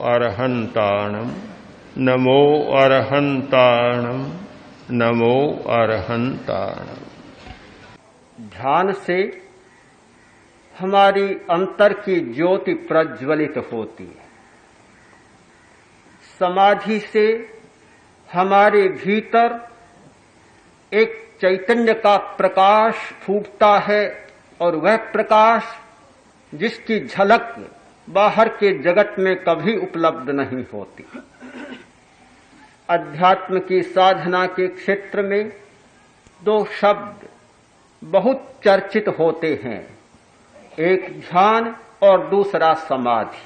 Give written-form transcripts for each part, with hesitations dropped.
अरहन्ताणं नमो अरहन्ताणं नमो अरहन्ताणं। ध्यान से हमारी अंतर की ज्योति प्रज्वलित होती है। समाधि से हमारे भीतर एक चैतन्य का प्रकाश फूटता है और वह प्रकाश जिसकी झलक बाहर के जगत में कभी उपलब्ध नहीं होती। अध्यात्म की साधना के क्षेत्र में दो शब्द बहुत चर्चित होते हैं, एक ध्यान और दूसरा समाधि।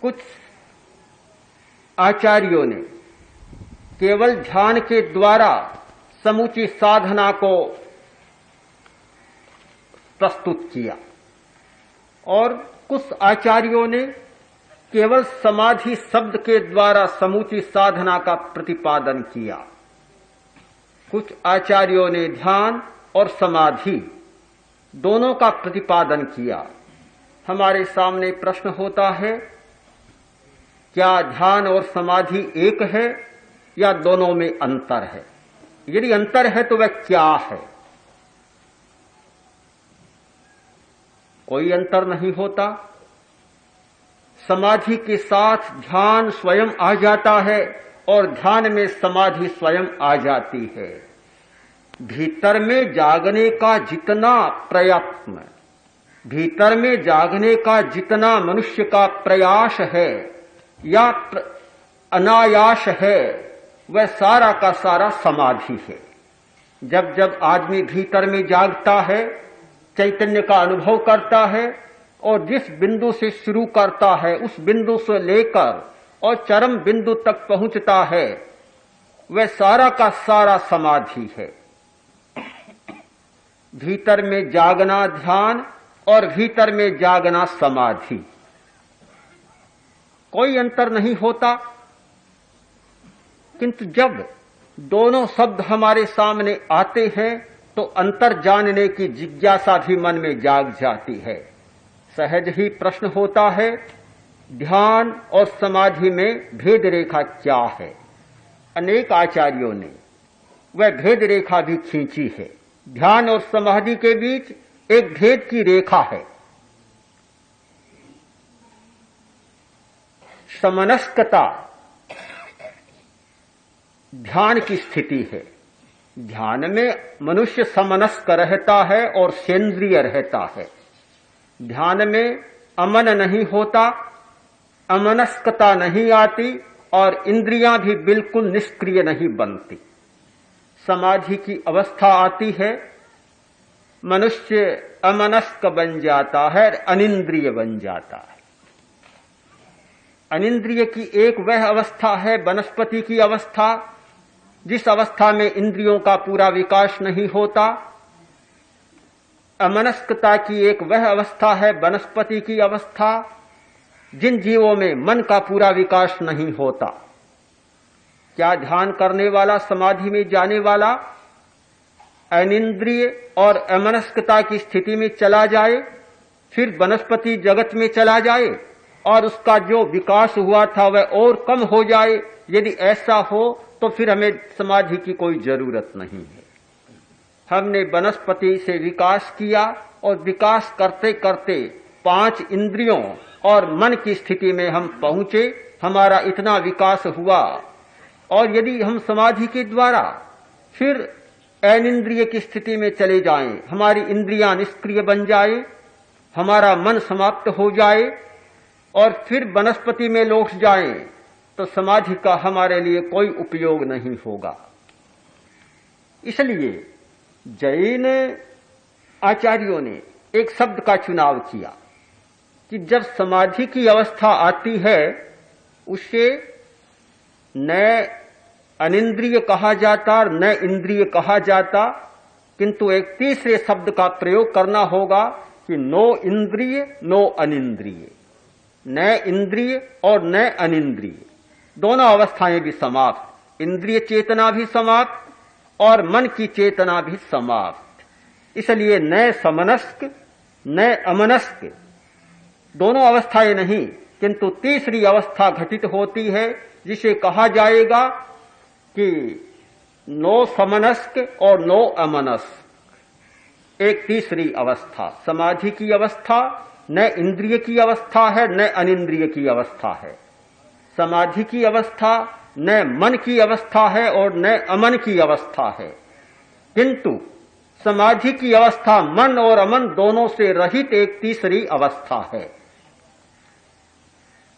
कुछ आचार्यों ने केवल ध्यान के द्वारा समूची साधना को प्रस्तुत किया और कुछ आचार्यों ने केवल समाधि शब्द के द्वारा समूची साधना का प्रतिपादन किया। कुछ आचार्यों ने ध्यान और समाधि दोनों का प्रतिपादन किया। हमारे सामने प्रश्न होता है, क्या ध्यान और समाधि एक है या दोनों में अंतर है? यदि अंतर है तो वह क्या है? कोई अंतर नहीं होता। समाधि के साथ ध्यान स्वयं आ जाता है और ध्यान में समाधि स्वयं आ जाती है। भीतर में जागने का जितना प्रयत्न, भीतर में जागने का जितना मनुष्य का प्रयास है या अनायास है, वह सारा का सारा समाधि है। जब जब आदमी भीतर में जागता है, चैतन्य का अनुभव करता है और जिस बिंदु से शुरू करता है उस बिंदु से लेकर और चरम बिंदु तक पहुंचता है, वह सारा का सारा समाधि है। भीतर में जागना ध्यान और भीतर में जागना समाधि, कोई अंतर नहीं होता। किंतु जब दोनों शब्द हमारे सामने आते हैं तो अंतर जानने की जिज्ञासा भी मन में जाग जाती है। सहज ही प्रश्न होता है, ध्यान और समाधि में भेद रेखा क्या है? अनेक आचार्यों ने वह भेद रेखा भी खींची है। ध्यान और समाधि के बीच एक भेद की रेखा है। समनस्कता ध्यान की स्थिति है। ध्यान में मनुष्य समनस्क रहता है और सेंद्रिय रहता है। ध्यान में अमन नहीं होता, अमनस्कता नहीं आती और इंद्रियां भी बिल्कुल निष्क्रिय नहीं बनती। समाधि की अवस्था आती है, मनुष्य अमनस्क बन जाता है, अनिंद्रिय बन जाता है। अनिंद्रिय की एक वह अवस्था है वनस्पति की अवस्था, जिस अवस्था में इंद्रियों का पूरा विकास नहीं होता। अमनस्कता की एक वह अवस्था है वनस्पति की अवस्था, जिन जीवों में मन का पूरा विकास नहीं होता। क्या ध्यान करने वाला, समाधि में जाने वाला अनिंद्रिय और अमनस्कता की स्थिति में चला जाए, फिर वनस्पति जगत में चला जाए और उसका जो विकास हुआ था वह और कम हो जाए? यदि ऐसा हो तो फिर हमें समाधि की कोई जरूरत नहीं है। हमने वनस्पति से विकास किया और विकास करते करते 5 इंद्रियों और मन की स्थिति में हम पहुंचे, हमारा इतना विकास हुआ। और यदि हम समाधि के द्वारा फिर अनिंद्रिय की स्थिति में चले जाएं, हमारी इंद्रियां निष्क्रिय बन जाए, हमारा मन समाप्त हो जाए और फिर वनस्पति में लौट जाएं, तो समाधि का हमारे लिए कोई उपयोग नहीं होगा। इसलिए जैन आचार्यों ने एक शब्द का चुनाव किया कि जब समाधि की अवस्था आती है, उसे न अनिंद्रिय कहा जाता और न इंद्रिय कहा जाता, किंतु एक तीसरे शब्द का प्रयोग करना होगा कि नो इंद्रिय नो अनिंद्रिय, न इंद्रिय और न अनिंद्रिय, दोनों अवस्थाएं भी समाप्त, इंद्रिय चेतना भी समाप्त और मन की चेतना भी समाप्त। इसलिए न समनस्क न अमनस्क दोनों अवस्थाएं नहीं, किंतु तीसरी अवस्था घटित होती है जिसे कहा जाएगा कि नो समनस्क और नो अमनस्क, एक तीसरी अवस्था समाधि की अवस्था न इंद्रिय की अवस्था है न अनिंद्रिय की अवस्था है। समाधि की अवस्था न मन की अवस्था है और न अमन की अवस्था है, किंतु समाधि की अवस्था मन और अमन दोनों से रहित एक तीसरी अवस्था है।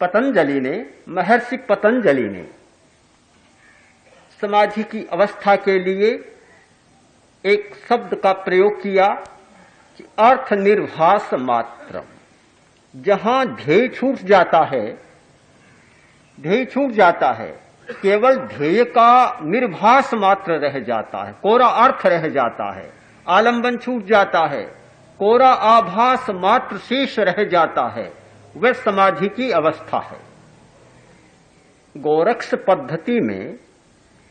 पतंजलि ने, महर्षि पतंजलि ने समाधि की अवस्था के लिए एक शब्द का प्रयोग किया कि अर्थ निर्भास मात्र। जहां ध्येय छूट जाता है, ध्येय छूट जाता है, केवल ध्येय का निर्भास मात्र रह जाता है, कोरा अर्थ रह जाता है, आलंबन छूट जाता है, कोरा आभास मात्र शेष रह जाता है, वह समाधि की अवस्था है। गोरक्ष पद्धति में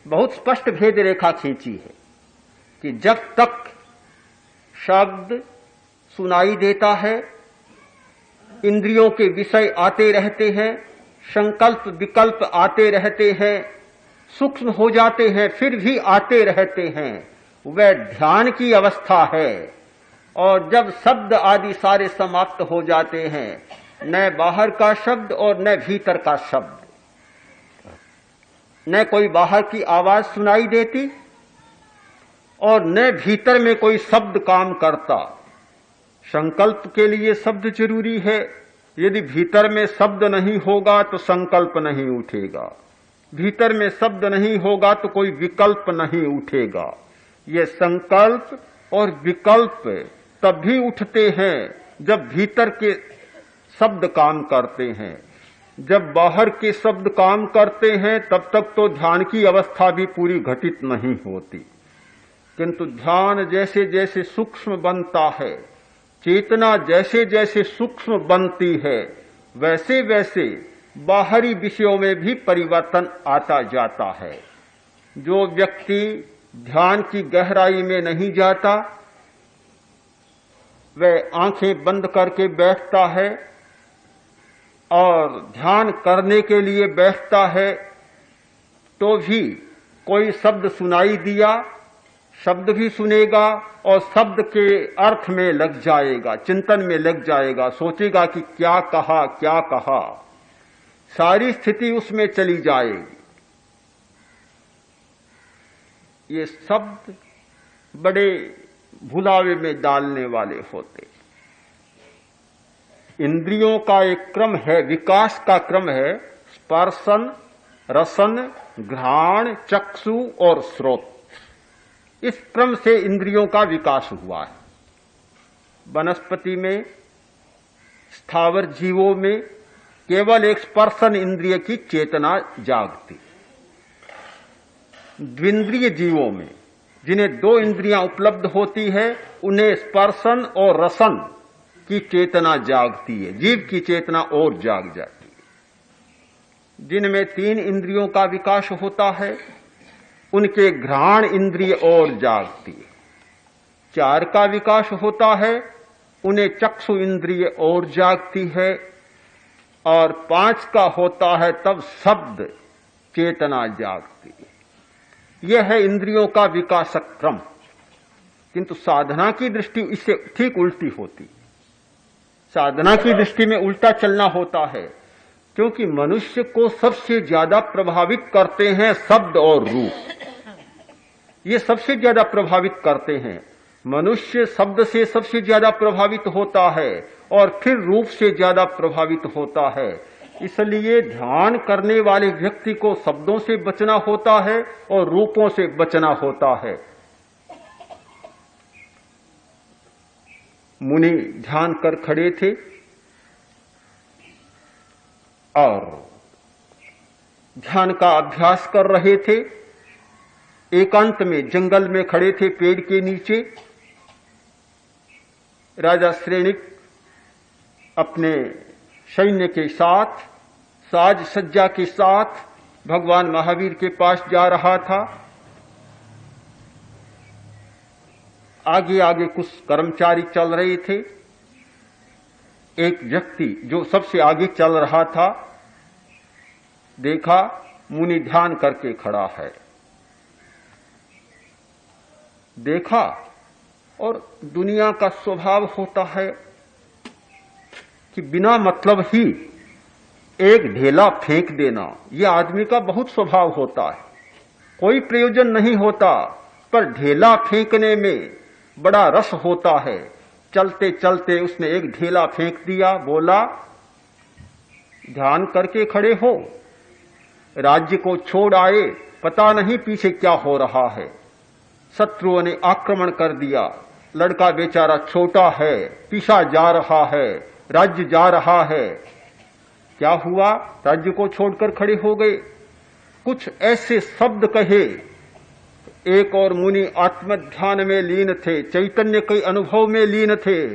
बहुत स्पष्ट भेद रेखा खींची है कि जब तक शब्द सुनाई देता है, इंद्रियों के विषय आते रहते हैं, संकल्प विकल्प आते रहते हैं, सूक्ष्म हो जाते हैं फिर भी आते रहते हैं, वह ध्यान की अवस्था है। और जब शब्द आदि सारे समाप्त हो जाते हैं, न बाहर का शब्द और न भीतर का शब्द, न कोई बाहर की आवाज सुनाई देती और न भीतर में कोई शब्द काम करता। संकल्प के लिए शब्द जरूरी है, यदि भीतर में शब्द नहीं होगा तो संकल्प नहीं उठेगा, भीतर में शब्द नहीं होगा तो कोई विकल्प नहीं उठेगा। ये संकल्प और विकल्प तब भी उठते हैं जब भीतर के शब्द काम करते हैं। जब बाहर के शब्द काम करते हैं तब तक तो ध्यान की अवस्था भी पूरी घटित नहीं होती, किंतु ध्यान जैसे जैसे सूक्ष्म बनता है, चेतना जैसे जैसे सूक्ष्म बनती है, वैसे वैसे बाहरी विषयों में भी परिवर्तन आता जाता है। जो व्यक्ति ध्यान की गहराई में नहीं जाता, वह आंखें बंद करके बैठता है और ध्यान करने के लिए बैठता है तो भी कोई शब्द सुनाई दिया, शब्द भी सुनेगा और शब्द के अर्थ में लग जाएगा, चिंतन में लग जाएगा, सोचेगा कि क्या कहा क्या कहा, सारी स्थिति उसमें चली जाएगी। ये शब्द बड़े भुलावे में डालने वाले होते। इंद्रियों का एक क्रम है, विकास का क्रम है, स्पर्शन, रसन, घ्राण, चक्षु और श्रोत। इस क्रम से इंद्रियों का विकास हुआ है। वनस्पति में, स्थावर जीवों में केवल एक स्पर्शन इंद्रिय की चेतना जागती। द्विंद्रिय जीवों में, जिन्हें दो इंद्रियां उपलब्ध होती है, उन्हें स्पर्शन और रसन की चेतना जागती है, जीव की चेतना और जाग जाती है। जिनमें तीन इंद्रियों का विकास होता है, उनके घ्राण इंद्रिय और जागती है। चार का विकास होता है, उन्हें चक्षु इंद्रिय और जागती है। और पांच का होता है तब शब्द चेतना जागती है। यह है इंद्रियों का विकासक क्रम। किंतु साधना की दृष्टि इससे ठीक उल्टी होती। साधना की दृष्टि में उल्टा चलना होता है, क्योंकि मनुष्य को सबसे ज्यादा प्रभावित करते हैं शब्द और रूप। ये सबसे ज्यादा प्रभावित करते हैं। मनुष्य शब्द से सबसे ज्यादा प्रभावित होता है और फिर रूप से ज्यादा प्रभावित होता है। इसलिए ध्यान करने वाले व्यक्ति को शब्दों से बचना होता है और रूपों से बचना होता है। मुनि ध्यान कर खड़े थे और ध्यान का अभ्यास कर रहे थे। एकांत में जंगल में खड़े थे, पेड़ के नीचे। राजा श्रेणिक अपने सैन्य के साथ, साज सज्जा के साथ भगवान महावीर के पास जा रहा था। आगे आगे कुछ कर्मचारी चल रहे थे। एक व्यक्ति जो सबसे आगे चल रहा था, देखा मुनि ध्यान करके खड़ा है। देखा, और दुनिया का स्वभाव होता है कि बिना मतलब ही एक ढेला फेंक देना, यह आदमी का बहुत स्वभाव होता है। कोई प्रयोजन नहीं होता, पर ढेला फेंकने में बड़ा रस होता है। चलते चलते उसने एक ढेला फेंक दिया, बोला ध्यान करके खड़े हो, राज्य को छोड़ आए, पता नहीं पीछे क्या हो रहा है। शत्रुओं ने आक्रमण कर दिया, लड़का बेचारा छोटा है, पीछा जा रहा है, राज्य जा रहा है। क्या हुआ? राज्य को छोड़कर खड़े हो गए। कुछ ऐसे शब्द कहे। एक और मुनि आत्मध्यान में लीन थे, चैतन्य के अनुभव में लीन थे,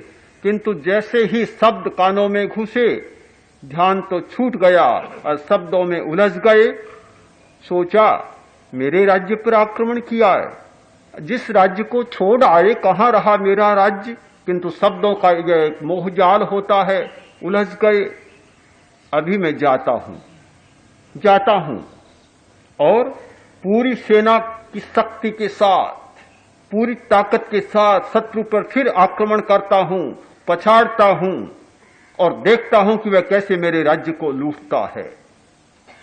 किंतु जैसे ही शब्द कानों में घुसे, ध्यान तो छूट गया और शब्दों में उलझ गए। सोचा मेरे राज्य पर आक्रमण किया है, जिस राज्य को छोड़ आए कहाँ रहा मेरा राज्य, किंतु शब्दों का यह मोहजाल होता है, उलझ गए। अभी मैं जाता हूं और पूरी सेना की शक्ति के साथ, पूरी ताकत के साथ शत्रु पर फिर आक्रमण करता हूं, पछाड़ता हूं और देखता हूं कि वह कैसे मेरे राज्य को लूटता है।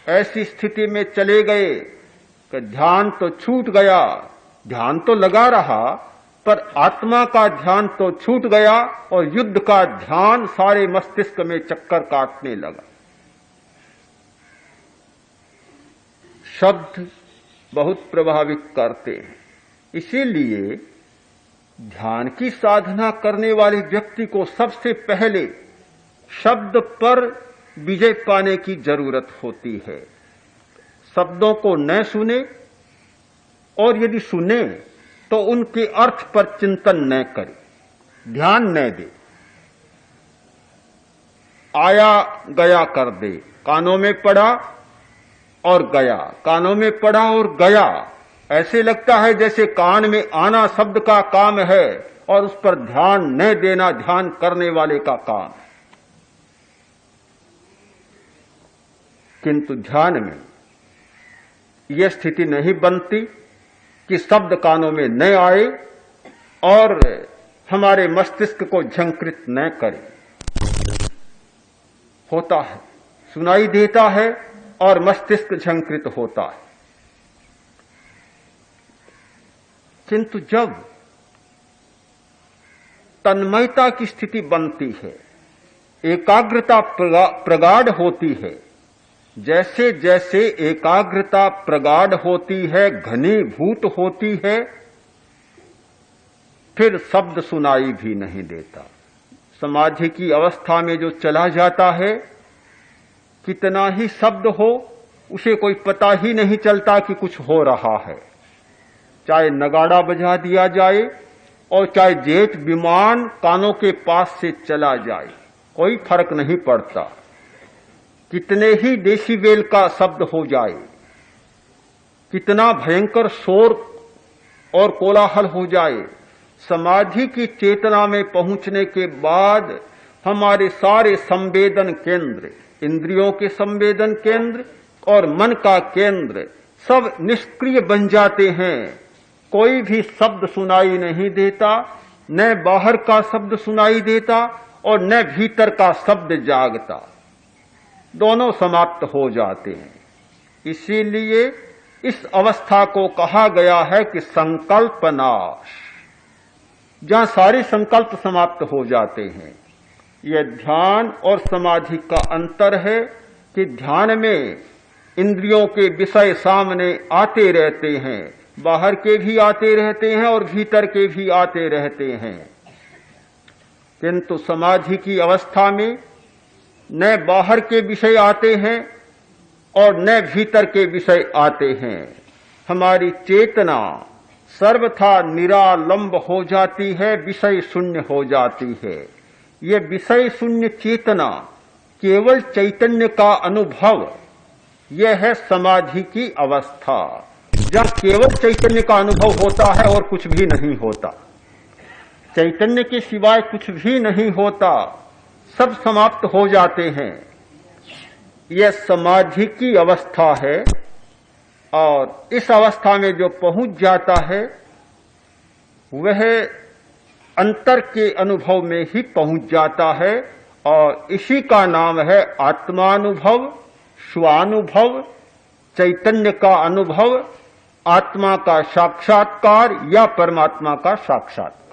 ऐसी स्थिति में चले गए कि ध्यान तो छूट गया, ध्यान तो लगा रहा, पर आत्मा का ध्यान तो छूट गया और युद्ध का ध्यान सारे मस्तिष्क में चक्कर काटने लगा। शब्द बहुत प्रभावित करते हैं, इसीलिए ध्यान की साधना करने वाले व्यक्ति को सबसे पहले शब्द पर विजय पाने की जरूरत होती है। शब्दों को न सुने, और यदि सुने तो उनके अर्थ पर चिंतन न करे, ध्यान न दे, आया गया कर दे। कानों में पड़ा और गया, कानों में पड़ा और गया। ऐसे लगता है जैसे कान में आना शब्द का काम है और उस पर ध्यान न देना ध्यान करने वाले का काम है। किंतु ध्यान में यह स्थिति नहीं बनती कि शब्द कानों में न आए और हमारे मस्तिष्क को झंकृत न करे। होता है, सुनाई देता है और मस्तिष्क झंकृत होता है। किंतु जब तन्मयता की स्थिति बनती है, एकाग्रता प्रगाढ़ होती है, जैसे जैसे एकाग्रता प्रगाढ़ होती है, घनीभूत होती है, फिर शब्द सुनाई भी नहीं देता। समाधि की अवस्था में जो चला जाता है, कितना ही शब्द हो उसे कोई पता ही नहीं चलता कि कुछ हो रहा है। चाहे नगाड़ा बजा दिया जाए और चाहे जेट विमान कानों के पास से चला जाए, कोई फर्क नहीं पड़ता। कितने ही डेसिबेल का शब्द हो जाए, कितना भयंकर शोर और कोलाहल हो जाए, समाधि की चेतना में पहुंचने के बाद हमारे सारे संवेदन केंद्र, इंद्रियों के संवेदन केंद्र और मन का केंद्र सब निष्क्रिय बन जाते हैं। कोई भी शब्द सुनाई नहीं देता, न बाहर का शब्द सुनाई देता और न भीतर का शब्द जागता, दोनों समाप्त हो जाते हैं। इसीलिए इस अवस्था को कहा गया है कि संकल्प नाश, जहां सारे संकल्प समाप्त हो जाते हैं। यह ध्यान और समाधि का अंतर है कि ध्यान में इंद्रियों के विषय सामने आते रहते हैं, बाहर के भी आते रहते हैं और भीतर के भी आते रहते हैं। किंतु समाधि की अवस्था में न बाहर के विषय आते हैं और न भीतर के विषय आते हैं। हमारी चेतना सर्वथा निरालंब हो जाती है, विषय शून्य हो जाती है। ये विषय शून्य चेतना, केवल चैतन्य का अनुभव, यह है समाधि की अवस्था, जब केवल चैतन्य का अनुभव होता है और कुछ भी नहीं होता। चैतन्य के सिवाय कुछ भी नहीं होता। सब समाप्त हो जाते हैं। यह समाधि की अवस्था है और इस अवस्था में जो पहुंच जाता है वह अंतर के अनुभव में ही पहुंच जाता है और इसी का नाम है आत्मानुभव, स्वानुभव, चैतन्य का अनुभव, आत्मा का साक्षात्कार या परमात्मा का साक्षात्कार।